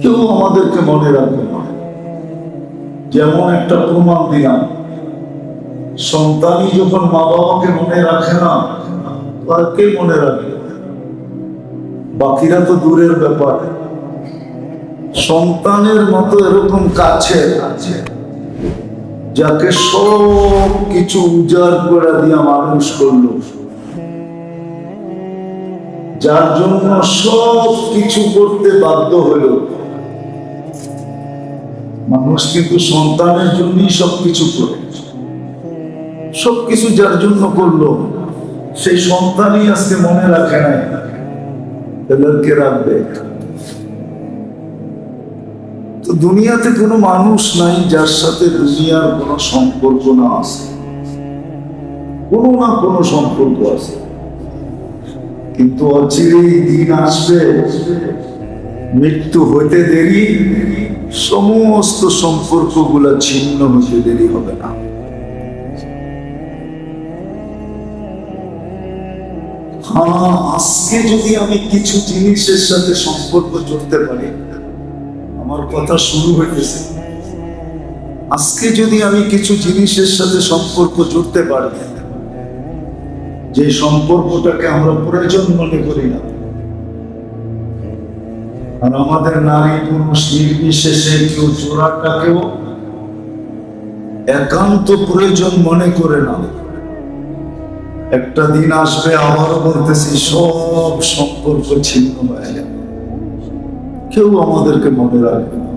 কেউ আমাদেরকে মনে রাখবে না। যেমন একটা প্রমাণ দিলাম, সন্তানই যখন মা বাবাকে মনে রাখে না, আর কে মনে রাখবে? বাকিরা তো দূরের ব্যাপার। সন্তানের মতো এরকম কাছে যাকে সব কিছু উজাড় করে দিয়া মানুষ করলো, যার জন্য সব কিছু করতে বাধ্য হলো। মানুষ কিন্তু সন্তানের জন্যই সবকিছু করে, সবকিছু যার জন্য করলো, সেই সন্তানই আজকে মনে রাখে নাই, এদেরকে রাখবে। তো দুনিয়াতে কোনো মানুষ নাই যার সাথে দুনিয়ার কোনো সম্পর্ক না আছে, কোনো না কোনো সম্পর্ক আছে। কিন্তু অচিরেই দিন আসবে, মৃত্যু হইতে দেরি, সমস্ত সম্পর্কগুলা ছিন্ন হতে দেরি হবে না। হ্যাঁ, আজকে যদি আমি কিছু জিনিসের সাথে সম্পর্ক জড়তে পারি, আমার কথা শুরু হইতেছে, আজকে যদি আমি কিছু জিনিসের সাথে সম্পর্ক জড়তে পারি, যে সম্পর্কটাকে আমরা প্রয়োজন মনে করি না, আর আমাদের নারী পুরুষ নির্বিশেষে কেউ জোড়াটাকেও একান্ত প্রয়োজন মনে করে না, একটা দিন আসবে, আবারও বলতেছি, সব সম্পর্ক ছিন্ন হয়ে যাবে, কেউ আমাদেরকে মনে রাখবে না।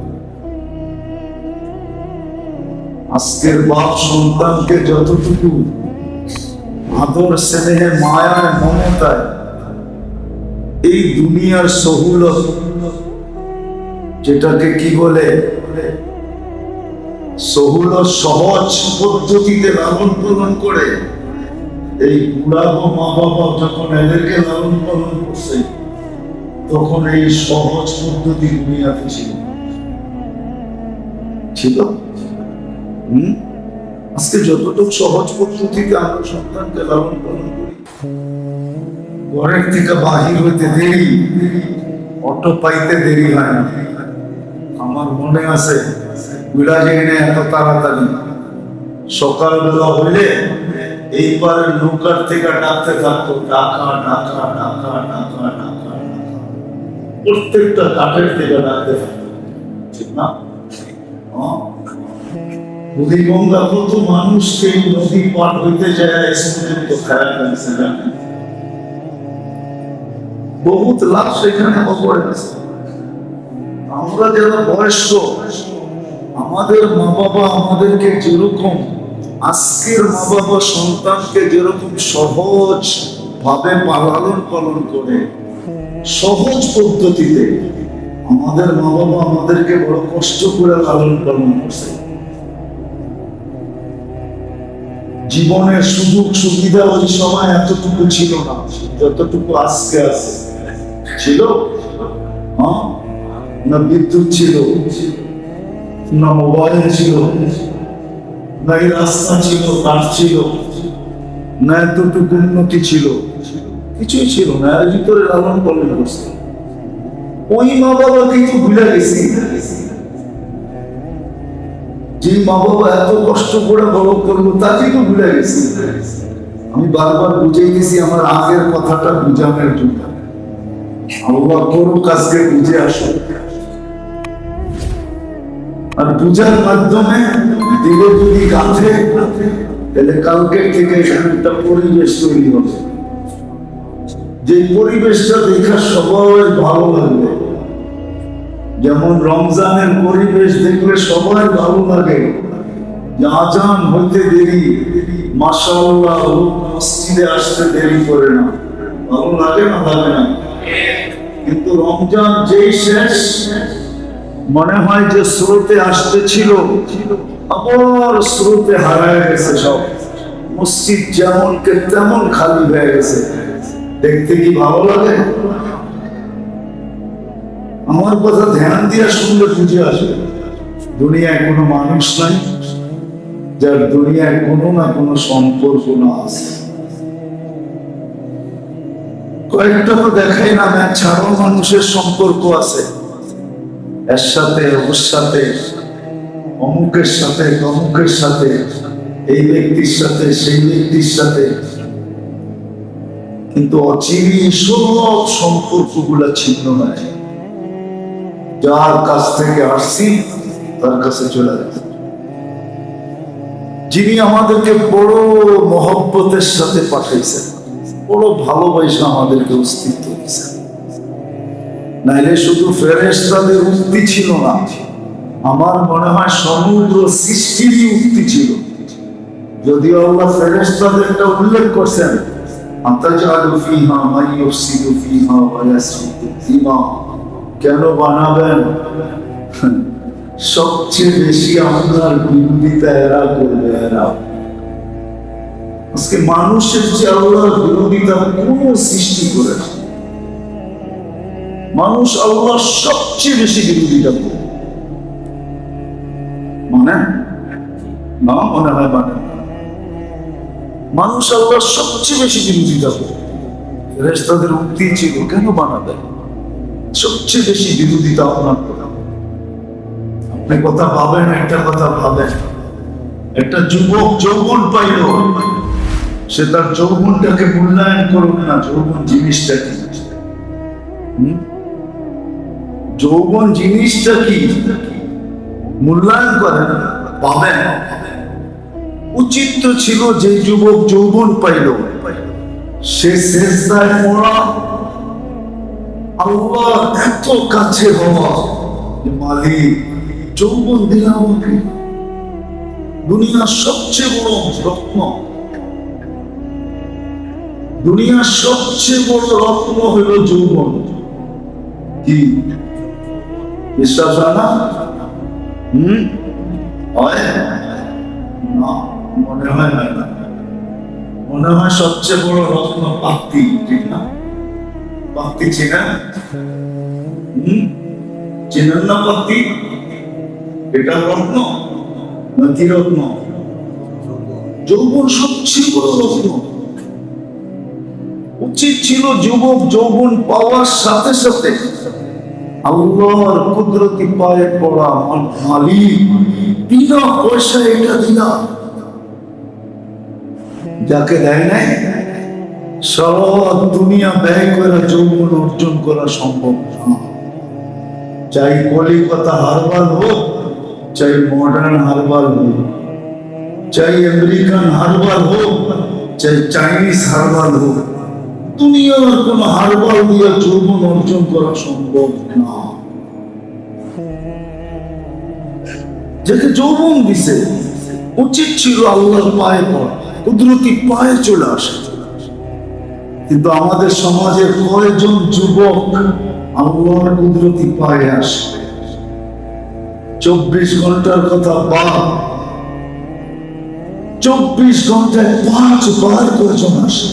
আজকের বাপ সন্তানকে যতটুকু আদর স্নেহে মায়ায় মমতায় এই দুনিয়ার সহুলত, যেটাকে কি বলে, সহুলত সহজ পদ্ধতিতে লালন পালন করে, এই বুড়াবো মা বাবা যখন এদেরকে লালন পালন করছে, তখন এই সহজ পদ্ধতি দুনিয়াতে ছিল। আজকে যতটুকু সহজ পদ্ধতিতে আমরা সন্তানকে লালন পালন করি, ঘরের থেকে বাহির হইতে দেরি, অটো পাইতে দেরি হয় না। আমার মনে আছে, বিলাজিনে এত তাড়াতাড়ি সকালবেলা হইলে এইবারের নৌকার থেকে ডাকতে থাকতো, ঢাকা ঢাকা ঢাকা ঢাকা ঢাকা, প্রত্যেকটা কাঠের থেকে ডাকতে থাকতো, ঠিক না? নদী গঙ্গা কত মানুষকে নদী পার হইতে যায়, বহুত লাভ সেখানে অপরে আছে। আমরা যারা বয়স্ক, আমাদের মা বাবা আমাদেরকে যেরকম, আজকের মা বাবা সন্তানকে যেরকম সহজ ভাবে লালন পালন করে, সহজ পদ্ধতিতে, আমাদের মা বাবা আমাদেরকে বড় কষ্ট করে লালন পালন করছে। জীবনের সুযোগ সুবিধা ওই সময় এতটুকু ছিল না যতটুকু আজকে আছে। ছিল না বিদ্যুৎ ছিল, না মোবাইল ছিল, না এই রাস্তা ছিল, কাঠ ছিল, না এতটুকু উন্নতি ছিল, কিছুই ছিল না। এর ভিতরে লালন পালন করছে। ওই মা বাবা কিন্তু ভুলে গেছি, যে মা বাবা এত কষ্ট করে বড় করলো, তাকেই তো ভুলে গেছি। আমি বারবার বুঝাইতেছি, আমার আগের কথাটা বুঝানোর জন্য। আল্লাহ করুক আজকে বুঝে আসো, আর বুঝার মাধ্যমে দিলে যদি গাঁথে, তাহলে কালকের থেকে এখানে একটা পরিবেশ তৈরি হবে, যে পরিবেশটা দেখা সবাই ভালো লাগবে। যেমন রমজানের পরিবেশ দেখলে সবাই ভালো লাগে, যে আজান হইতে দেরি, মাশাআল্লাহ, মসজিদে আসতে দেরি করে না, ভালো লাগে না? লাগে না? কিন্তু রমজান যেই শেষ, মনে হয় যে স্রোতে আসতে ছিল, আবার স্রোতে হারায় গেছে সব, মসজিদ যেমন কে তেমন খালি হয়ে গেছে। দেখতে কি ভালো লাগে? আমার কথা ধ্যান দিয়ে শুনলে বুঝে আসবে, দুনিয়ায় কোনো মানুষ নাই যার দুনিয়ায় কোনো না কোনো সম্পর্ক না আছে। কয়েকটা তো দেখাই না, ছাড়াও মানুষের সম্পর্ক আছে। এর সাথে ওর সাথে, অমুকের সাথে তমুকের সাথে, এই ব্যক্তির সাথে সেই ব্যক্তির সাথে, কিন্তু অচিরে সব সম্পর্কগুলা ছিন্ন হয়। যার কাছ থেকে আসছি তার কাছে চলে যাচ্ছে। যিনি আমাদেরকে বড় মহব্বতের সাথে পাঠাইছেন, বড় ভালোবাসা আমাদেরকে অস্তিত্ব দিয়েছেন, নাইলে শুধু ফেরেশতাদের উক্তি ছিল না, আমার মনে হয় সমগ্র সৃষ্টিরই উক্তি ছিল। যদিও আল্লাহ ফেরেশতাদেরটা উল্লেখ করছেন, আতাজালু ফিহা মান ইউফসিদু ফিহা ওয়া ইয়াসফিকু দিমা, কেন বানাবেন? সবচেয়ে বেশি আপনার বিরোধিতা এরা করবে। এরা আজকে মানুষের যে আল্লাহর বিরোধিতা কোন সৃষ্টি করে, মানুষ আল্লাহ সবচেয়ে বেশি বিরোধিতা করে, মানে না মনে হয় মানে মানুষ আল্লাহ সবচেয়ে বেশি বিরোধিতা করে। ফেরেশতাদের উক্তি ছিল, কেন বানাবে? সবচেয়ে বেশি বিরোধিতা আপনার করে। আপনি কথা ভাবেন, একটা কথা ভাবেন, একটা যুবক যৌবন পাইল, সে তার যৌবনটাকে মূল্যায়ন করুন না। যৌবন জিনিসটা কি? যৌবন জিনিসটা কি মূল্যায়ন করেন, পাবেন। উচিত তো ছিল যে যুবক যৌবন পাইল সে সিজদায় পড়া, আল্লাহ এত কাছে হওয়া, মালিক যৌবন দিলাম আমাকে, দুনিয়ার সবচেয়ে বড় রত্ন, দুনিয়ার সবচেয়ে বড় রত্ন হলো যৌবন। কি বিশ্বাস হয় না? হয় না? মনে হয় না, মনে হয় সবচেয়ে বড় রত্ন পাপ্তি, ঠিক না? পাপ্তি চেনা? চেনেন না পাপ্তি? এটা রত্ন নাকি রত্ন? যৌবন সবচেয়ে বড় রত্ন। উচিত ছিল যুবক যৌবন পাওয়ার সাথে সাথে আল্লাহর কুদরতি পায়ে পড়া, মালিক বিনা পয়সা এটা দিলা, যাকে দেয় নাই সব দুনিয়া ব্যয় করে যৌবন অর্জন করা সম্ভব না। চাই কলিকাতা হারবাল হোক, চাই মডার্ন হারবাল হোক, চাই আমেরিকান হারবাল হোক, চাই চাইনিজ হারবাল হোক, দুনিয়ার কোন হারবাল দিয়ে যৌবন অর্জন করা সম্ভব না। যাকে যৌবন দিছে উচিত ছিল আল্লাহর পায়ে পড়া, কুদরতি পায়ে চলে আসে। কিন্তু আমাদের সমাজের কয়জন যুবক আল্লাহর কুদরতি পায়ে আসে? 24 ঘন্টার কথা বাদ, 24 ঘন্টায় 5 বার কয়জন আসে?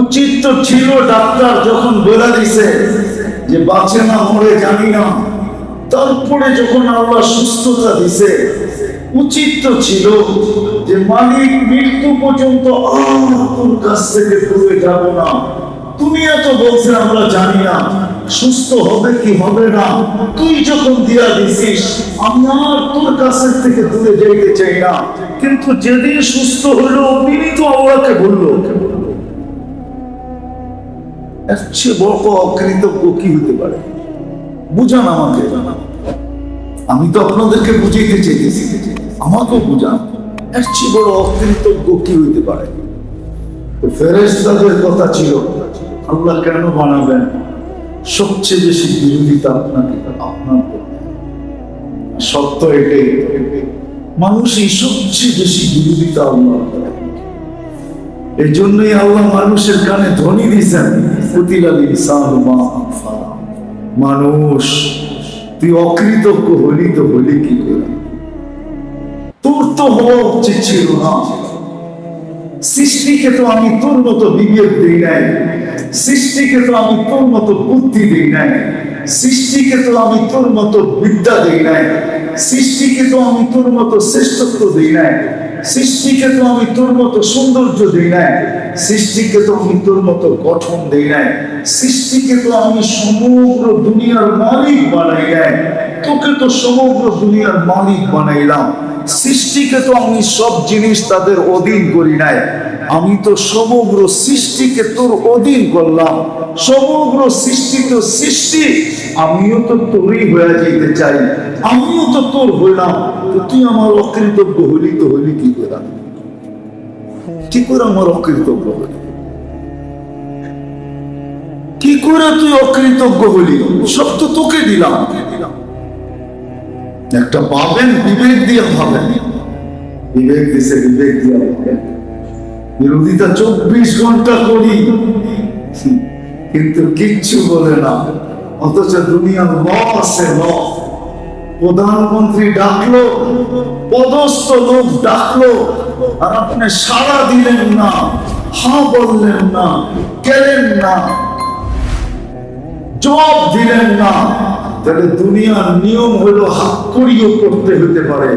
উচিত তো ছিল ডাক্তার যখন বলে দিছে যে বাঁচে না মরে জানি না, তারপরে যখন আল্লাহ সুস্থতা দিছে, উচিত তো ছিল যে মালিক মৃত্যু পর্যন্ত তোর কাছ থেকে দূরে যাব না। দুনিয়া তো বলছে আমরা জানি না সুস্থ হবে কি হবে না, তুই যখন দিয়া দিছিস আমি আর তোর কাছে থেকে দূরে যেতে চাই না। কিন্তু যেদিন সুস্থ হলো তিনি তো আল্লাহকে বললো, এর চেয়ে বড় অকৃতজ্ঞ কি হতে পারে? বুঝান আমাকে, আমি তো আপনাদেরকে বুঝাইতে চাইতেছি, আমাকেও বুঝান, এর চেয়ে বড় অকৃতজ্ঞ কি হইতে পারে? ফেরেশতাদের কথা ছিল আল্লাহ কেন বানাবেন? সবচেয়ে বেশি বিরোধিতা আপনাকে আপনার সত্য এটাই, মানুষই সবচেয়ে বেশি বিরোধিতা আল্লাহ করে। এই জন্যই আল্লাহ মানুষের কানে ধ্বনি দিয়েছেন, মানুষ তুই অকৃতজ্ঞ হলি তো হলি কি করে? তোর তো হওয়া উচিত ছিল না। সৃষ্টিকে তো আমি তোর মতো বিবেক দিই নাই, সৃষ্টিকে তো আমি তোর মতো বুদ্ধি দিই নাই, সৃষ্টিকে তো আমি তোর মতো বিদ্যা দেই নাই, সৃষ্টিকে তো আমি তোর মতো শ্রেষ্ঠত্ব দেই নাই, সৃষ্টিকে তো আমি তোর মতো সৌন্দর্য দেই নাই, সৃষ্টিকে তো আমি তোর মতো গঠন দেই নাই, সৃষ্টিকে তো আমি সমগ্র দুনিয়ার মালিক বানাই নাই, তোকে তো সমগ্র দুনিয়ার মালিক বানাইলাম। সৃষ্টিকে তো আমি সব জিনিস তাদের অধীন করি নাই, আমি তো সমগ্র সৃষ্টিকে তোর অধীন করলাম। সমগ্র সৃষ্টি তো সৃষ্টি, আমিও তো তোরই হয়ে যেতে চাই, আমিও তো তোর হইলাম। তো তুই আমার অকৃতজ্ঞ হইলি, তো হইলি কি করে? কি করে আমার অকৃতজ্ঞ হইলি? কি করে তুই অকৃতজ্ঞ হইলি? সব তো তোকে দিলাম। একটা পাবেন বিবেক দিয়ে ভাবেন, বিবেক দিছে, বিবেক দিয়ে ভাবেন। বিরোধিতা 24 ঘন্টা করি, কিন্তু কিচ্ছু বলে না। অথচ দুনিয়ার ল আছে, ল। প্রধানমন্ত্রী ডাকলো, পদস্থ লোক ডাকলো, আর আপনি সাড়া দিলেন না, হা বললেন না, গেলেন না, জবাব দিলেন না। তাহলে দুনিয়ার নিয়ম হলো হাত করিও করতে হতে পারে,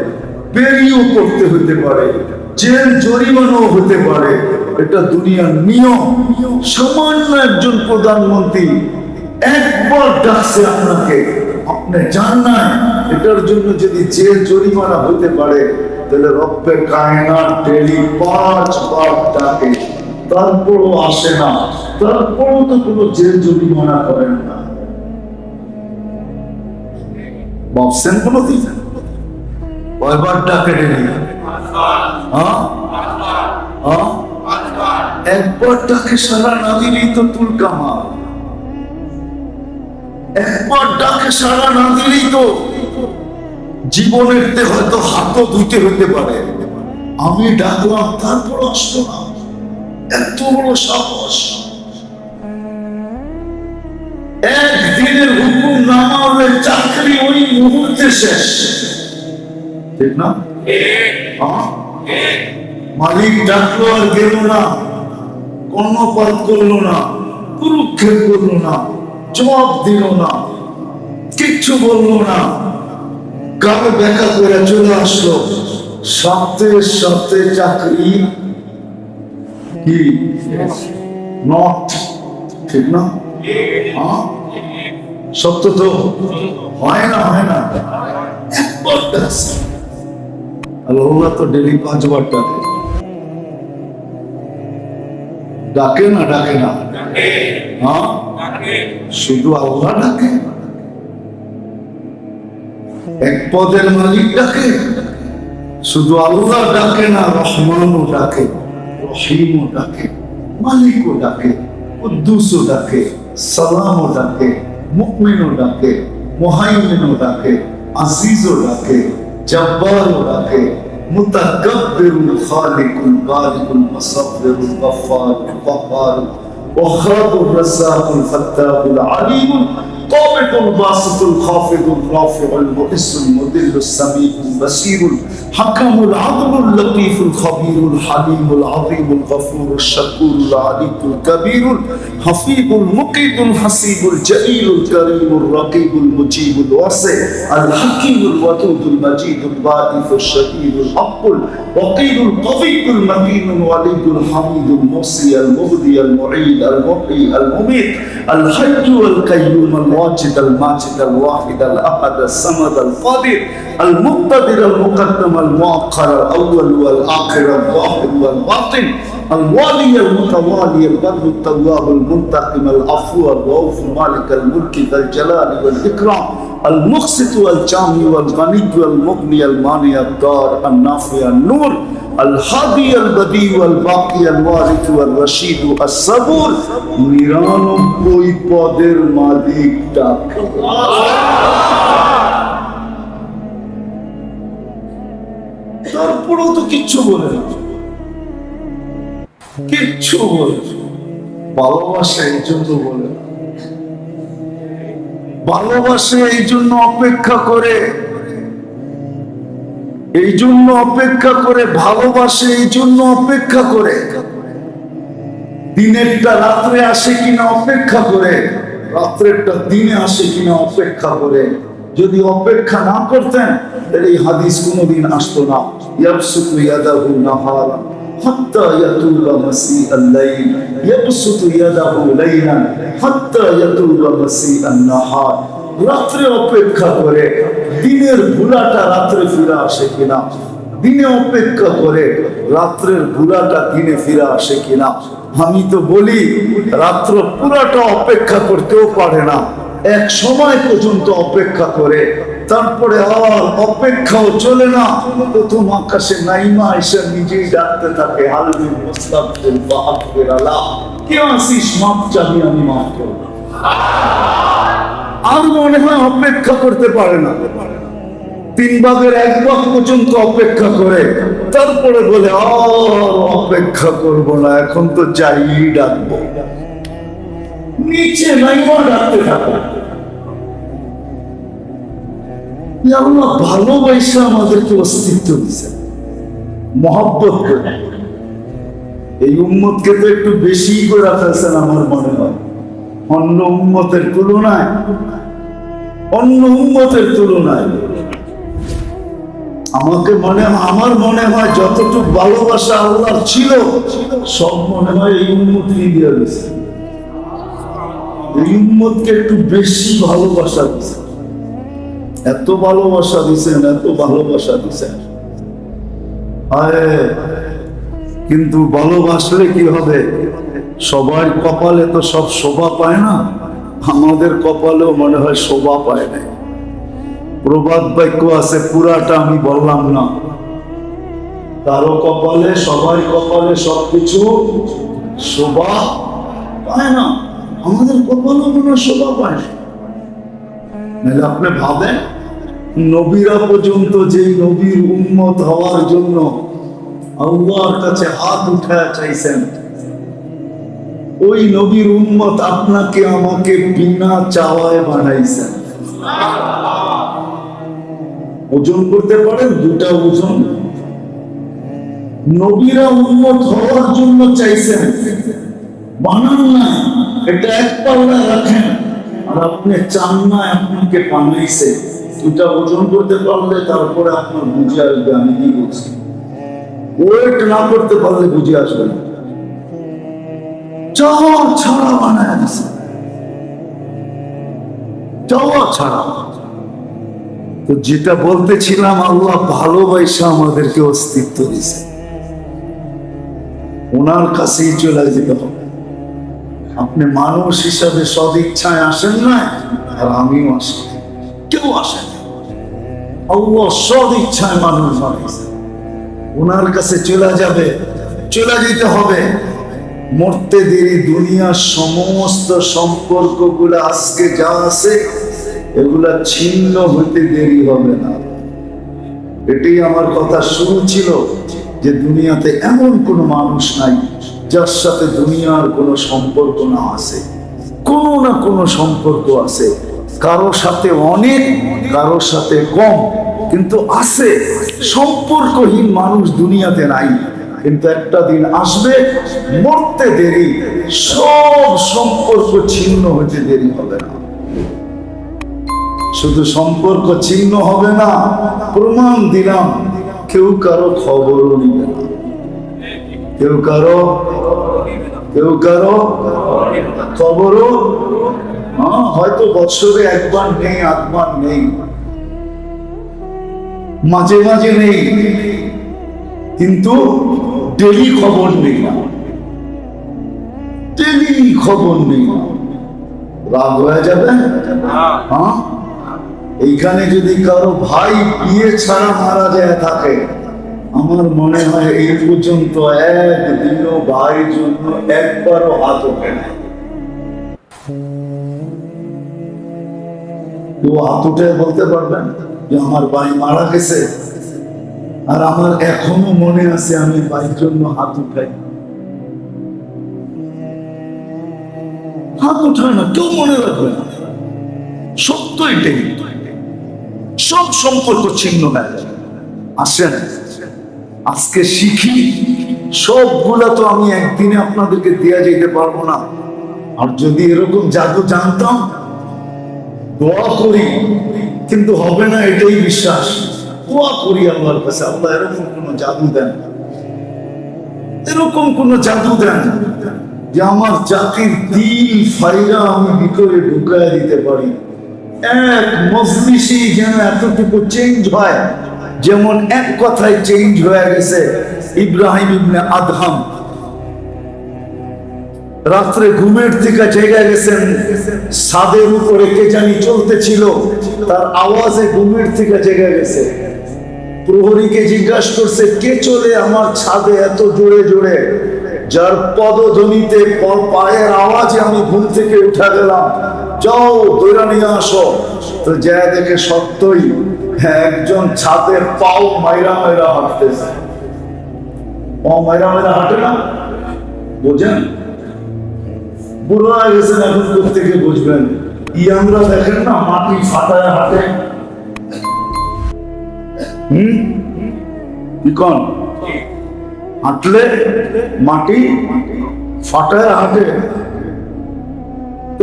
বেরিয়েও করতে হতে পারে, জেল জরিমানাও হতে পারে। এটা দুনিয়ার নিয়ম। সামান্য একজন প্রধানমন্ত্রী একবার ডাকছে আপনাকে, আপনি জান না, এটার জন্য যদি জেল জরিমানা হতে পারে, তাহলে রব্বে কায়নাত ডেলি 5 বার ডাকে, তারপরও আসে না, তারপরও তো কোনো জেল জরিমানা করেন না। ভাবছেন কোনদিন কয়বার ডাকে ডেলি? একবার ডাকে সারা না দিলেই তো তুল কামা, একবার ডাকে সারা না দিলেই তো জীবনের হয়তো হাতও ধুতে হতে পারে। আমি ডাকলাম, তারপর আসতো না, এত বড় সাহস। একদিনের হুকুম না মানলে চাকরি ওই মুহূর্তে শেষ, ঠিক না? মালিক ডাকলো আর গেল না, কর্ণপাত করলো না, কুরুক্ষেপ করলো না, জবাব দিল না, কিচ্ছু বললো না, গায়ে ব্যাকা করে চলে আসলো। সাথে সাথে চাকরি কি নট, ঠিক না? সত্য তো হয় না, হয় না। একবার ডাকছে, আল্লাহ তো ডেলি 5 বার ডাকে, ডাকে না? ডাকে না? শুধু আল্লাহ ডাকে? এক পদের মালিক ডাকে? শুধু আল্লাহ ডাকে না, রহমানও ডাকে, রহিমও ডাকে, মালিকও ডাকে, কুদ্দুসও ডাকে, সালামও ডাকে, মুমিনও ডাকে, মুহাইমিনও ডাকে, আজিজও ডাকে, জব্বারও ডাকে, মুতাকাব্বিরুল খালিকুল বারিকুল মুসাব্বিরুল গফফারুল গফফারুল ওয়াহাবুর রাজ্জাকুল ফাত্তাহুল আলিমুল قابض الباسط الخافض الرافع المؤس المذل السميع البصير الحكم العدل اللطيف الخبير الحليم العظيم الغفور الشكور العلي الكبير الحفيظ المقيت الحسيب الجليل الكريم الرقيب المجيب الواسع الحكيم الودود المجيد الباعث الشهيد الحق الوقيل القوي المتين الولي الحميد الموصي المبدي المعيد المحيي المميت الحي القيوم الواجد الماجد الواحد الأحد الصمد القادر المقتدر المقدم المؤخر الأول والآخر الظاهر والباطن الوالي المتوالي البر التواب المنتقم العفو الرؤوف مالك الملك ذا الجلال والإكرام المقسط والجامع والغني والمغني المانع الدار النافع النور الهادي البديع والباقي الوارث والرشيد الصبور 99 পদের মালিক ডাকে। তারপরেও তো কিচ্ছু বলে না, কিচ্ছু বলে না। ভালোবাসা এই জন্য বলে না, ভালোবাসা এই জন্য অপেক্ষা করে, এই জন্য অপেক্ষা করে, ভালোবাসে এই জন্য অপেক্ষা করে, দিনেরটা রাত্রে আসে কিনা অপেক্ষা করে, রাত্রেরটা দিনে আসে কিনা অপেক্ষা করে। যদি অপেক্ষা না করতেন তাহলে এই হাদিস কোনোদিন আসতো না। ইয়াবসুতু ইয়াদাহু নাহারান হাত্তা ইয়াতুলা মাসিআল লাইল, ইয়াবসুতু ইয়াদাহু লাইলান হাত্তা ইয়াতুলা মাসিআন নাহার। রাত্রে অপেক্ষা করে দিনের ভুলাটা রাত্রে ফিরে আসে কিনা, দিনে অপেক্ষা করে রাত্রের ভুলাটা দিনে ফিরে আসে কিনা। আমি তো বলি রাত্র পুরাটা অপেক্ষা করতেও পারে না, এক সময় পর্যন্ত অপেক্ষা করে, তারপরে আর অপেক্ষাও চলে না। প্রথম আকাশে নাইমা এসে নিজেই ডাকতে থাকে, হালবিন মুস্তাগফির ফাগফির আলা, কে আসিস মাফ চাবি আমি মাফ করব। আর মনে হয় অপেক্ষা করতে পারে না, 3/1 পর্যন্ত অপেক্ষা করে, তারপরে বলে আর অপেক্ষা করব না, এখন তো যাই ডাকবো। নিচে নাইমা ডাকতে থাকে। আল্লাহ ভালোবাসা আমাদেরকে অস্তিত্ব দিচ্ছে, মহব্বত করে। এই উম্মতকে তো একটু বেশি করে ফেলছেন আমার মনে হয়, অন্য উম্মতের তুলনায়, অন্য উম্মতের তুলনায়। আমার মনে হয় যতটুকু ভালোবাসা আল্লাহর ছিল সব মনে হয় এই উম্মতকে দিয়ে দিয়েছে। এই উম্মতকে একটু বেশি ভালোবাসা দিচ্ছে, এত ভালোবাসা দিচ্ছেন, এত ভালোবাসা দিচ্ছেন। কিন্তু ভালোবাসলে কি হবে? সবার কপালে তো সব শোভা পায় না, আমাদের কপালেও মনে হয় শোভা পায় না। প্রবাদ বাক্য আছে, পুরাটা আমি বললাম না। কারো কপালে, সবার কপালে সবকিছু শোভা পায় না, আমাদের কপালেও মনে হয় শোভা পায় না। নাহলে আপনি ভাবেন, নবীরা পর্যন্ত যে নবীর উম্মত হওয়ার জন্য আল্লাহর কাছে হাত উঠায় চাইছেন, ওই নবীর উম্মত আপনাকে আমাকে বিনা চাওয়ায় বানাইছেন। ওজন করতে পারেন দুটা ওজন। নবীরা উম্মত হওয়ার জন্য চাইছেন, বানান না, এটা এক পাল্লায় রাখেন। আর আপনি চান না আপনাকে বানাইছে, দুটা ওজন করতে পারলে তারপরে আপনার বুঝে আসবে আমি কি বলছি। ওয়েট না করতে পারলে বুঝে আসবে না। চাওয়া ছাড়া বানায় দিছে, চাওয়া ছাড়া। তো যেটা বলতেছিলাম, আল্লাহ ভালোবাসা আমাদেরকে অস্তিত্ব দিছে, ওনার কাছেই চলে যেতে হবে। আপনি মানুষ হিসাবে সদিচ্ছায় আসেন না, আর আমিও আসি, কেউ আসেন। আল্লাহ সদিচ্ছায় মানুষ বানাইছে, ওনার কাছে চলে যাবে, চলে যেতে হবে। মরতে দেরি, দুনিয়ার সমস্ত সম্পর্ক গুলা আজকে যা আছে এগুলা ছিন্ন হতে দেরি হবে না। এটাই আমার কথা শুরু ছিল, যে দুনিয়াতে এমন কোনো মানুষ নাই যার সাথে দুনিয়ার কোনো সম্পর্ক না আছে। কোনো না কোনো সম্পর্ক আছে, কারো সাথে অনেক, কারো সাথে কম, কিন্তু আছে। সম্পর্কহীন মানুষ দুনিয়াতে নাই, কিন্তু একটা দিন আসবে, মরতে দেরি, সব সম্পর্ক ছিন্ন হতে দেরি হবে না। শুধু সম্পর্ক ছিন্ন হবে না, প্রমাণ দিলাম, কেউ কারো খবরও নিবে না, কেউ কারো খবরও, হয়তো বছরে একবার নেই, আধবার নেই, মাঝে মাঝে নেই, কিন্তু ডেলি খবর নেই না, ডেলি খবর নেই না। রাগ হয়ে যাবে। হ্যাঁ, এইখানে যদি কারো ভাই বিয়ে ছাড়া মারা যায় থাকে, আমার মনে হয় এই পর্যন্ত একদিনও ভাইয়ের জন্য একবারও হাত ওঠে না। কেউ হাত উঠে বলতে পারবেন যে আমার ভাই মারা গেছে, আর আমার এখনো মনে আছে আমি ভাইয়ের জন্য হাত উঠাই? হাত উঠায় না, কেউ মনে রাখবে না। সত্য এটাই, সব সম্পর্ক ছিন্ন হয়ে যাবে। আসেন আজকে শিখি, সবগুলা তো আমি একদিনে আপনাদেরকে দেয়া যেতে পারবো না। আর যদি এরকম জাদু জানতাম, দোয়া করি, কিন্তু হবে না এটাই বিশ্বাস। দোয়া করি আল্লাহর কাছে, আল্লাহ এরকম কোন জাদু দেন, এরকম কোন জাদু দেন যে আমার জাতির দিল ফাইরা আমি ভিতরে ঢুকায় দিতে পারি। এক মজলিসেই যেন এতটুকু চেঞ্জ হয়, যেমন এক কথায় চেঞ্জ হয়ে গেছে ইব্রাহিম ইবনে আদহাম। রাত্রে ঘুমের থেকে জেগে গেছেন, ছাদের উপরে কে জানি চলতেছিল, তার আওয়াজে ঘুমের থেকে জেগে গেছে। প্রহরীকে জিজ্ঞাসা করছে, কে চলে আমার ছাদে এত জোরে জোরে, যার পদধ্বনিতে পায়ের আওয়াজে আমি ঘুম থেকে উঠা গেলাম, যাও দৌড়া নিয়ে আসো। তো যা দেখে সত্যই একজন ছাদে পাও মাইরা মাইরা হাঁটতেছে। পাও মাইরা মাইরা হাঁটে না, বোঝেন? বুড়ো হয়ে গেছেন এখন, কোথেকে বুঝবেন? আমরা দেখেন না মাটি ফাটায় হাঁটে, হাঁটলে মাটি ফাটায় হাঁটে,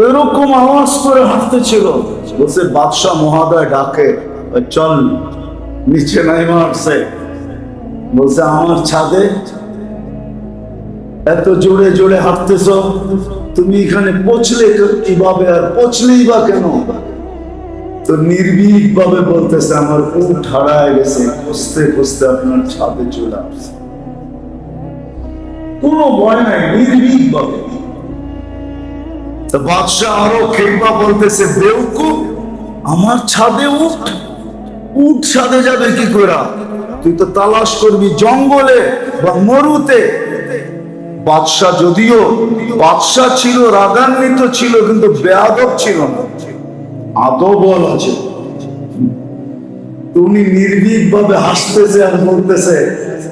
এরকম আওয়াজ করে হাঁটতেছিল। বলছে বাদশাহ মহোদয় ডাকে, চল নিচে নাইমা আসছে। বলছে আমার ছাদে এত জোরে জোরে হাঁটতেছ, তুমি এখানে পৌঁছলে কিভাবে, আর পৌঁছলেই বা কেন? তো নির্ভীক ভাবে বলতেছে, আমার উট হারায় গেছে, খুঁজতে খুঁজতে আপনার ছাদে চলে আসছে। কোনো ভয় নাই, নির্ভীক ভাবে। বাদশাহ আরো খেপা বলতেছে, বেউকুফ, আমার ছাদে উট, উট ছাদে যাবে কি করে? তুই তো তালাশ করবি জঙ্গলে বা মরুতে। বাদশাহ যদিও বাদশাহ ছিল, রাগান্বিত ছিল, কিন্তু বেয়াদব ছিল না, আদবল আছে। উনি নির্ভীক ভাবে হাসতেছে আর বলতেছে,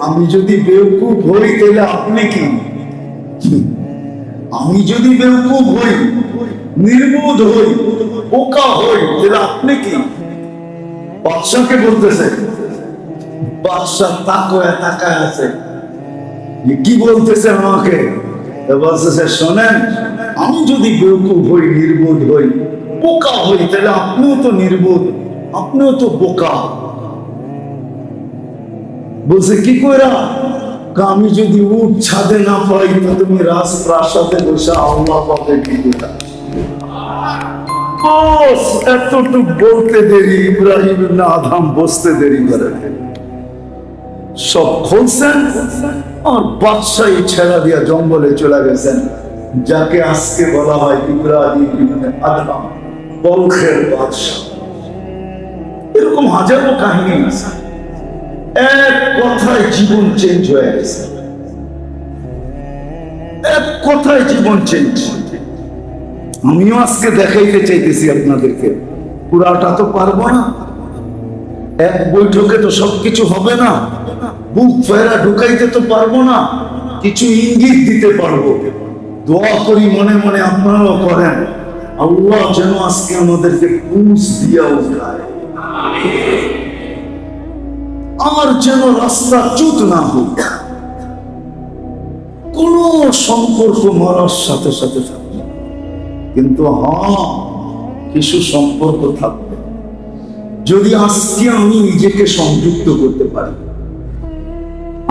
আমি যদি বেউকুফ হই তাহলে আপনি কি? আমি যদি বেউকুফ হই, নির্বোধ হই, বোকা হই, তাহলে আপনি কি? বাদশাকে বলতেছে। বাদশাহ তাকায় আছে, কি বলতেছে আমাকে? বলতেছে, শোনেন, আমি যদি বেউকুফ হই, নির্বোধ হই, বোকা হই, তাহলে আপনিও তো নির্বোধ, আপনিও তো বোকা। বলছে কি কইরা? আমি যদি উঠ ছাদে না পাই, তো তুমি রাজপ্রাসাদে বসে আল্লাহ পাবে কি কইরা? এতটুক বলতে দেরি, ইব্রাহিম ইবনে আদহাম বসতে দেরি করে সব খুলছেন, আর বাদশাহী ছেড়া দিয়া জঙ্গলে চলে গেছেন, যাকে আজকে বলা হয় ইব্রাহিম ইবনে আদহাম, বলখের বাদশাহ। এরকম হাজারো কাহিনী আছে। এক কথায় জীবন চেঞ্জ হয়ে গেছে, এক কথায় জীবন চেঞ্জ। আমিও আজকে দেখাইতে চাইতেছি আপনাদেরকে, পুরাটা তো পারবো না, এক বৈঠকে তো সবকিছু হবে না, বুক ফেরা ঢুকাইতে তো পারবো না, কিছু ইঙ্গিত দিতে পারবো। দোয়া করি মনে মনে, আপনারাও করেন, আল্লাহ যেন আজকে আমাদেরকে পুষ দিয়া উঠায়, আমার যেন রাস্তা চ্যুত না হোক। কোন সম্পর্ক মরার সাথে সাথে থাকবে, কিন্তু হ্যাঁ, কিছু সম্পর্ক থাকবে। যদি আজকে আমি নিজেকে সংযুক্ত করতে পারি,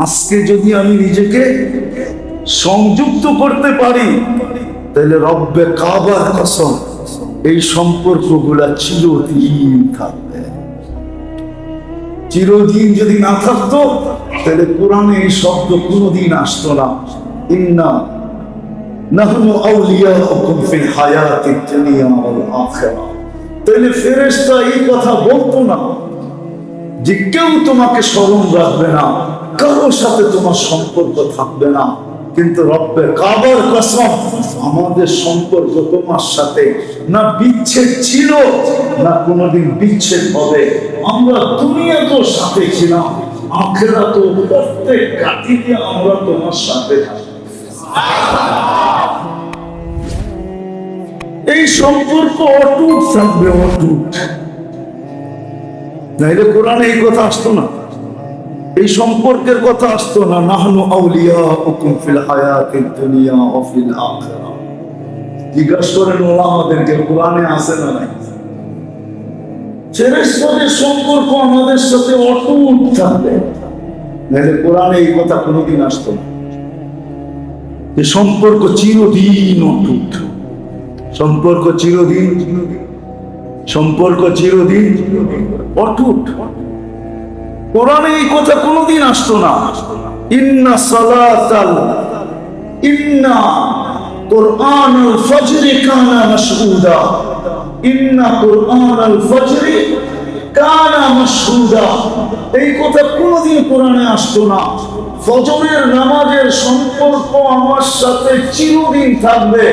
আজকে যদি আমি নিজেকে সংযুক্ত করতে পারি, তাহলে রব্বে কাবার কসম, এই সম্পর্কগুলা চিরদিন থাকবে। চিরদিন যদি না থাকতো, তাহলে কোরআনে এই শব্দ কোনোদিন আসতো না, ইন্না নাহনু আউলিয়াউকুম ফিল হায়াতিদ দুনিয়া ওয়াল আখিরাহ। তাহলে ফেরেশতা এই কথা বলতো না যে কেউ তোমাকে স্মরণ রাখবে না, কারোর সাথে তোমার সম্পর্ক থাকবে না, কিন্তু রব্বে কাবার কসম, আমাদের সম্পর্ক তোমার সাথে না বিচ্ছেদ ছিল, না কোনোদিন বিচ্ছেদ হবে। আমরা দুনিয়াতেও সাথে ছিলাম, আখিরাতেও প্রত্যেক ঘাটিতে আমরা তোমার সাথে থাকব। এই সম্পর্ক অটুট থাকবে, অটুট। নাইলে কোরআনে এই কথা আসতো না, এই সম্পর্কের কথা আসতো না। নাহনু আউলিয়াউকুম ফিল হায়াতিদ দুনিয়া ওয়া ফিল আখিরাহ। জিজ্ঞাসা করেন ওলামাদেরকে কোরআনে আছে না নাই? ফেরেশতাদের সম্পর্ক আমাদের সাথে অটুট থাকবে, নাহলে কোরআনে এই কথা কোনোদিন আসতো না। যে সম্পর্ক চিরদিন অটুট, সম্পর্ক চিরদিন, সম্পর্ক চিরদিন অটুট। কোরআনে এই কথা কোনোদিন আসতো না। ইন্না সালাতাল ইন্না কুরআনুল ফজরি কানা মাশহুদা, ইন্না কুরআনুল ফজরি কানা মাশহুদা, এই কথা কোনোদিন কোরআনে আসতো না। ফজরের নামাজের সম্পর্ক আমার সাথে চিরদিন থাকবে।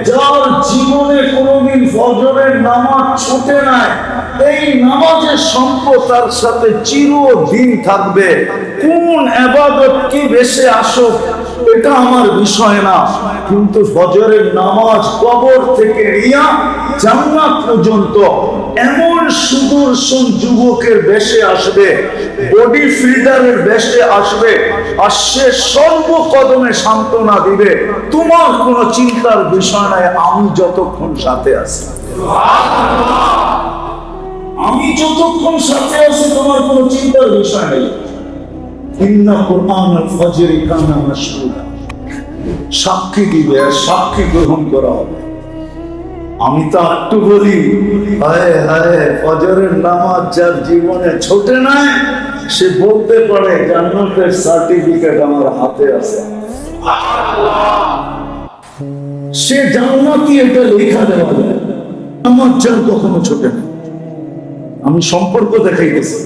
যার জীবনে কোনোদিন ফজরের নামাজ ছুটে নাই, এই নামাজের সম্পর্ক তার সাথে চিরদিন থাকবে। কোন ইবাদত কি বেশি আসুক এটা আমার বিষয় না, কিন্তু ফজরের নামাজ কবর থেকে রিয়া জান্নাত পর্যন্ত এমন সুদর্শন যুবকের বেশে আসবে, বডি ফিল্ডারের বেশে আসবে, আর সে সর্বকদমে সান্ত্বনা দিবে, তোমার কোনো চিন্তার বিষয় নাই, আমি যতক্ষণ সাথে আছি, আমি যতক্ষণ সাথে আছি তোমার কোনো চিন্তার বিষয় নেই। ইন্না কুরআনুল ফজরি কানা মাশহুদা, সাক্ষী দিবে, সাক্ষী গ্রহণ করা হবে। আমি তো একটু বলি, হায় হায়, ফজরের নামাজ যার জীবনে ছোটে নাই, সে বলতে পারে জান্নাতের সার্টিফিকেট আমার হাতে আছে, সে জান্নাতি, এটা লেখা দেওয়া যায়। আমার যার কখনো ছোটে না। আমি সম্পর্ক দেখাইতেছি,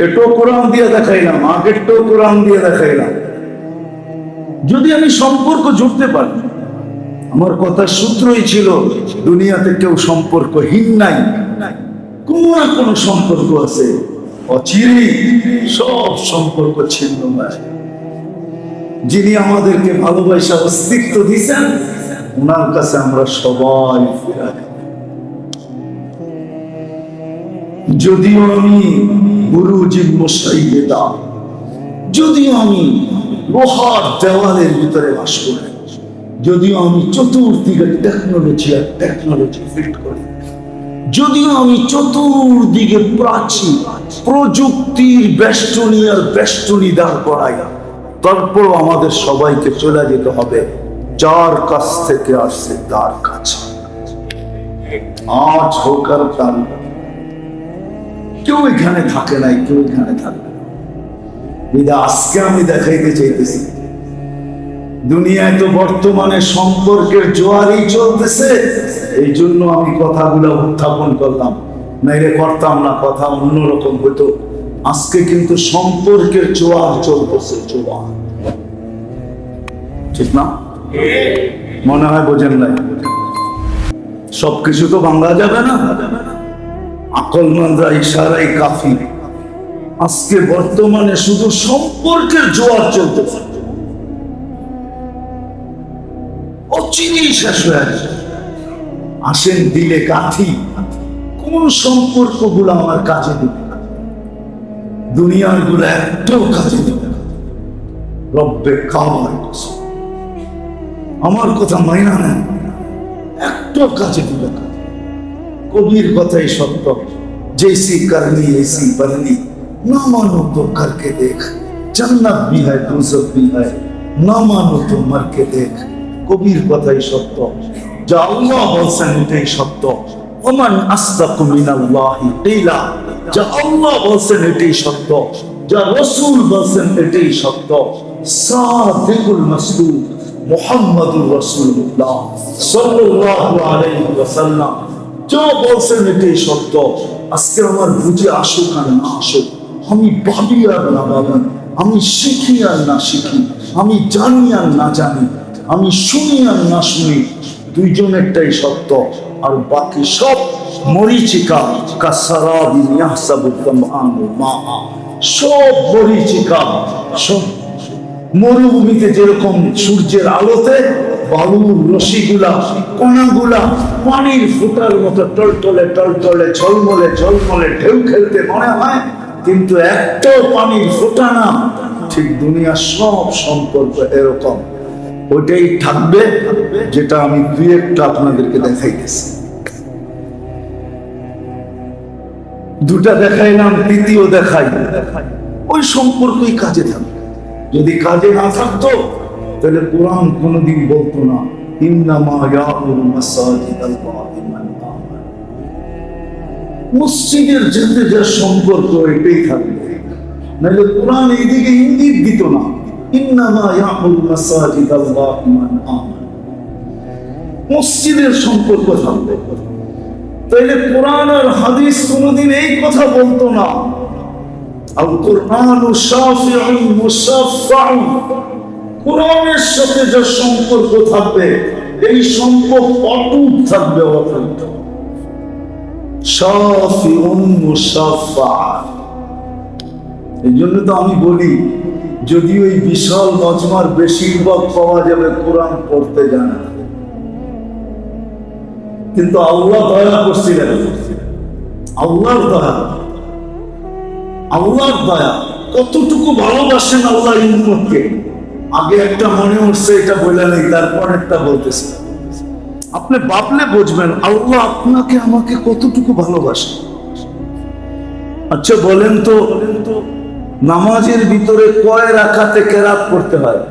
এটাও কোরআন দিয়ে দেখাইলাম, আগেরটাও কোরআন দিয়ে দেখাইলাম। যদি আমি সম্পর্ক জুড়তে পারি, আমার কথার সূত্রই ছিল দুনিয়াতে কেউ সম্পর্কহীন নাই, কোনো না কোনো সম্পর্ক আছে, অচিরেই সব সম্পর্ক ছিন্ন হয়। যিনি আমাদেরকে ভালোবাসা অস্তিত্ব দিয়েছেন, ওনার কাছে আমরা সবাই ফিরে। যদিও আমি গুরুজির মশাইয়েদা, যদিও আমি লোহার দেওয়ালের ভিতরে বাস করি, যদিও আমি চতুর্দিকে টেকনোলজি আর টেকনোলজি ফিট করি, যদিও আমি চতুর্দিকে প্রাচীন প্রযুক্তির বেষ্টনী আর বেষ্টনী দাঁড় করাই, তারপর আমাদের সবাইকে চলে যেতে হবে যার কাছ থেকে আসছে তার কাছে। আজ হোক আর কাল, কেউ এখানে থাকে নাই, কেউ এখানে থাকবে না। আজকে আমি দেখাইতে চাইতেছি, দুনিয়ায় তো বর্তমানে সম্পর্কের জোয়ারই চলতেছে, এই জন্য আমি কথাগুলো উত্থাপন করলাম, নাইলে করতাম না, কথা অন্যরকম হতো। আজকে কিন্তু সম্পর্কের জোয়ার চলতেছে, জোয়ার, ঠিক না? মনে হয় বোঝেন নাই। সবকিছু তো ভাঙা যাবে না, আকলমানরা ইশারাই কাফি। আজকে বর্তমানে শুধু সম্পর্কের জোয়ার চলতেছে, অচিরেই শেষ হয়ে আসে। আসেন দিলে কাঠি, কোন সম্পর্ক গুলো আমার কাজে দিবে, দুনিয়ার গুলো একটাও কাজে দিবে না। রব্বে কাবার আমার কথা মাইনা নেন, একটাও কাজে দিবে না। কবির কথাই সত্য, जैसी करनी ऐसी बननी, ना मानो तो करके देख, जन्नत भी है दोज़ख भी है, ना मानो तो मर के देख। কবির কথাই সত্য, যা আল্লাহ বলছেন এটাই সত্য। ওমান আসদাকু মিনাল্লাহি কিলা, যা আল্লাহ বলছেন এটাই সত্য, যা রাসূল বলছেন এটাই সত্য। সাদিকুল মাসদুক মুহাম্মাদুর রাসূলুল্লাহ সাল্লাল্লাহু আলাইহি ওয়াসাল্লাম যা বলছেন এটাই সত্য। আজকে আমার বুঝে আসুক আর না আসুক, আমি ভাবি আর না ভাবি, আমি শিখি আর না শিখি, আমি জানি আর না জানি, আমি শুনি আর না শুনি, দুইজনেরটাই সত্য। আর বাকি সব মরিচিকা, কাসারাবি ইয়াহসাবু যামআনু মাআ, সব মরিচিকা, সব মরুভূমিতে যেরকম সূর্যের আলোতে বালুর রশিগুলা, কণাগুলা পানির ফোঁটার মতো টলটলে টলটলে ঝলমলে ঝলমলে ঢেউ খেলতে মনে হয়, কিন্তু একটাও পানির ফোঁটা না। ঠিক দুনিয়ার সব সম্পর্ক এরকম। ওইটাই থাকবে, যেটা আমি দুই একটা আপনাদেরকে দেখাইতেছি। দুটা দেখাইলাম, তৃতীয় দেখাই, ওই সম্পর্কই কাজে থাকবে। যদি কাজে না থাকতো তাহলে কোরআন কোনোদিন বলতো না ইন্নামা ইয়ামুরু মাসাজিদাল্লাহি মান আমানা। মসজিদের যেতে যা সম্পর্ক এটাই থাকবে, নাহলে কোরআন এইদিকে ইঙ্গিত দিত না ইন্নামা ইয়ামুরু মাসাজিদাল্লাহি মান আমানা। মসজিদের সম্পর্ক থাকবে। তাইলে কোরআন আর হাদিস কোনোদিন এই কথা বলতো না আল কুরআনু শাফিউন মুশাফফাউন। কোরআনের সাথে যে সম্পর্ক থাকবে এই সম্পর্ক অটুট থাকবে, অটুট। শাফিউন মুশাফফা। এই জন্য তো আমি বলি, যদিও এই বিশাল মজমার বেশিরভাগ পাওয়া যাবে কোরআন পড়তে জানে না, কিন্তু আল্লাহ দয়া করছিলেন। আল্লাহর দয়া, আল্লাহর দয়া কতটুকু ভালোবাসেন আল্লাহ উম্মতকে। আগে একটা মনে হচ্ছে, এটা বলে নেই, তারপর একটা বলতেছে। আপনি ভাবলে বুঝবেন আল্লাহ আপনাকে আমাকে কতটুকু ভালোবাসেন। আচ্ছা বলেন তো, নামাজের ভিতরে কয় রাকাতে কেরাত পড়তে হয়?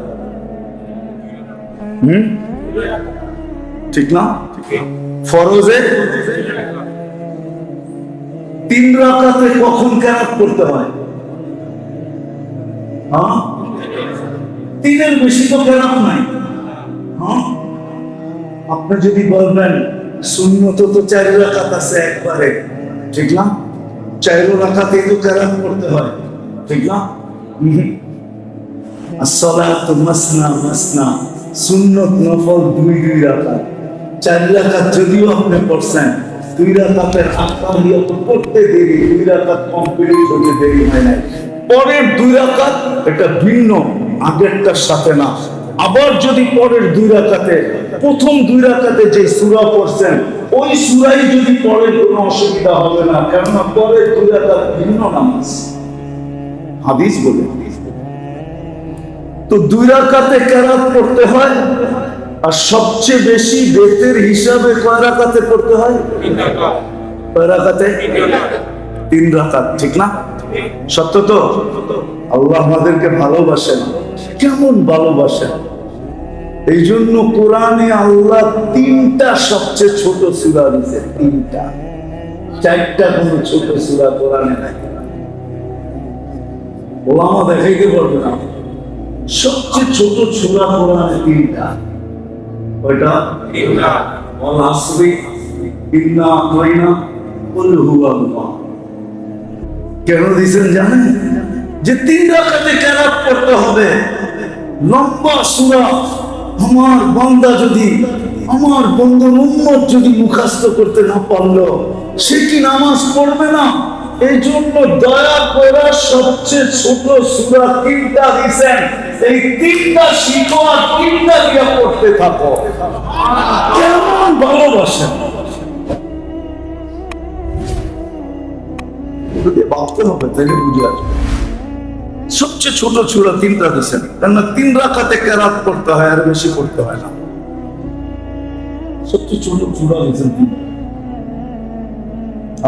ঠিক না? ফরজে 3 রাকাতে কখন কেরাত পড়তে হয়? হ্যাঁ, 3-এর বেশি তো কেরাত নাই। হ্যাঁ, আপনি যদি বলবেন সুন্নত তো 4 রাকাত আছে একবারে, ঠিক না? 4 রাকাতে তো কেরাত পড়তে হয়, ঠিক না? আসসালাতু মাসনা মাসনা, সুন্নত নফল 2 রাকাত। 4 রাকাত যদিও আপনি পড়ছেন, 2 রাকাতের আত্মাহিয়া তো পড়তে দেরি, 2 রাকাত কমপ্লিট হতে দেরি হয় না। পরের 2 রাকাত এটা ভিন্ন, আগেরটার সাথে না। আবার যদি পরের 2 রাকাতে, প্রথম 2 রাকাতে যে সূরা পড়ছেন ওই সূরাই যদি পড়ে কোনো অসুবিধা হবে না, কেননা পরের 2 রাকাত ভিন্ন নামাজ। হাদিস বলে তো 2 রাকাতে কেরাত পড়তে হয়। আর সবচেয়ে বেশি বেতের হিসাবে কয় রাকাতে পড়তে হয়? 3 রাকাতে, 3 রাকাত, ঠিক না? সত্য তো? আল্লাহ আমাদেরকে ভালোবাসেন, কেমন ভালোবাসেন। এই জন্য কোরআনে আল্লাহ 3টা সবচেয়ে ছোট সূরা দিয়েছে, 3টা। 4টা কোনো ছোট সূরা কোরআনে নাই। ওলামা দেখাইতে পারবে না, সবচেয়ে ছোট সূরা কোরআনে 3টা। ওইটা ওয়াল আসরি ইন্না আতাইনা কুল হুয়াল্লাহ। কেন দিয়েছেন জানেন? যে 3 রাকাতে কেরাত পড়তে হবে, লম্বা সূরা। আমার বান্দা যদি, আমার বন্ধুর উম্মত যদি মুখস্থ করতে না পারলো, সে কি নামাজ পড়বে না? এই জন্য দয়া করে সবচেয়ে ছোট সূরা 3টা দিয়েছেন। এই 3টা শিখো আর 3টা দিয়ে পড়তে থাকো। কেমন ভালোবাসেন, ভাবতে হবে, তাহলে বুঝে আসবে। সবচেয়ে ছোট সূরা 3টা দিয়েছেন, কেননা 3 রাকাতে কেরাত পড়তে হয়, আর বেশি পড়তে হয় না। সবচেয়ে ছোট সূরা দিয়েছেন 3টা।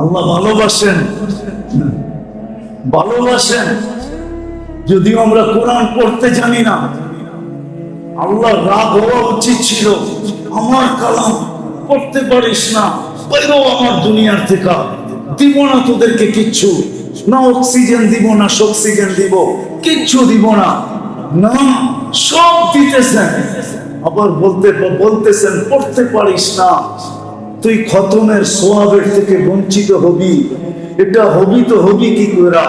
আল্লাহ ভালোবাসেন, ভালোবাসেন। যদিও আমরা কোরআন পড়তে জানি না, আল্লাহ রাগ হওয়া উচিত ছিল, আমার কালাম পড়তে পারিস না, বাইরেও আমার দুনিয়ার থেকে দিব না তোদেরকে কিচ্ছু, না অক্সিজেন দিব, না অক্সিজেন দিব, কিচ্ছু দিব না। না, সব দিতেছেন। আবার বলতেছেন পড়তে পারিস না, তুই খতমের সোয়াবের থেকে বঞ্চিত হবি। এটা হবি তো হবি কি করে?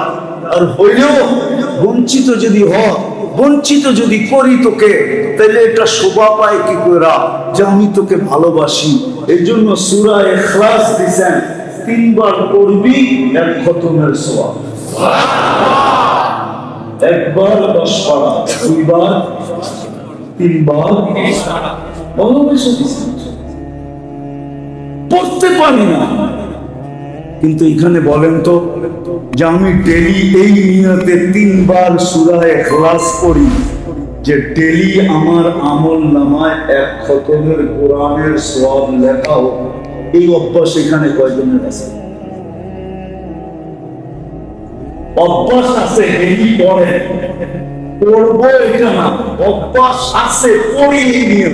আর হইলেও বঞ্চিত যদি হয়, বঞ্চিত যদি করি তোকে, তাহলে এটা শোভা পায় কি করে যে আমি তোকে ভালোবাসি। এই জন্য সূরা ইখলাস দিয়েছেন, 3 বার পড়বি, 1 খতমের সোয়াব। একবার 10 পারা, 2 বার, 3 বার, ভালোবেসে দিয়েছেন। পড়তে পারি না, কিন্তু এখানে বলেন তো যে আমি ডেইলি এই নিয়তে 3 বার সূরা ইখলাস পড়ি, যে ডেলি আমার আমল নামায় এক খতমের কোরআনের সওয়াব লেখা হোক, এই অভ্যাস এখানে কয়জনের আছে? অভ্যাস আছে, ডেলি পড়ে পড়বো এটা না, অভ্যাস আছে পড়িয়ে নিয়ে।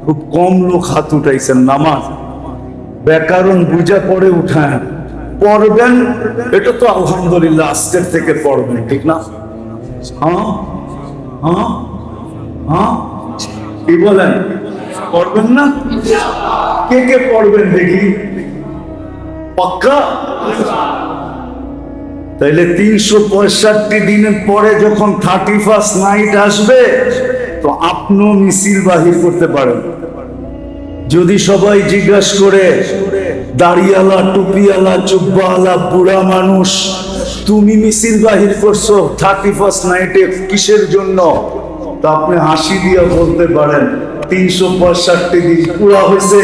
খুব কম লোক হাত উঠাইছেন। নামাজ ব্যাকরণ বুঝা পড়ে উঠায় পড়বেন, এটা তো আলহামদুলিল্লাহ আজকের থেকে পড়বেন, ঠিক না? হ্যাঁ হ্যাঁ হ্যাঁ, কি বলেন? পড়বেন না? কে কে পড়বেন দেখি? পাক্কা? তাইলে 365 দিনের পরে যখন 31st নাইট আসবে, তো আপনিও মিছিল বাহির করতে পারেন। যদি সবাই জিজ্ঞাসা করে, দাড়িওয়ালা, টুপিওয়ালা, জুব্বাওয়ালা বুড়া মানুষ, তুমি মিছিল বাহির করছো 31st নাইটে কিসের জন্য? তা আপনি হাসি দিয়ে বলতে পারেন 365 দিন পুরা হয়েছে,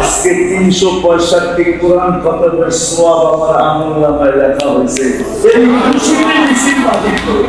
আজকে 365 কোরআন খতমের সওয়াব আমার আমলনামায় লেখা হয়েছে। এই খুশিতে মিছিল বাহির করি।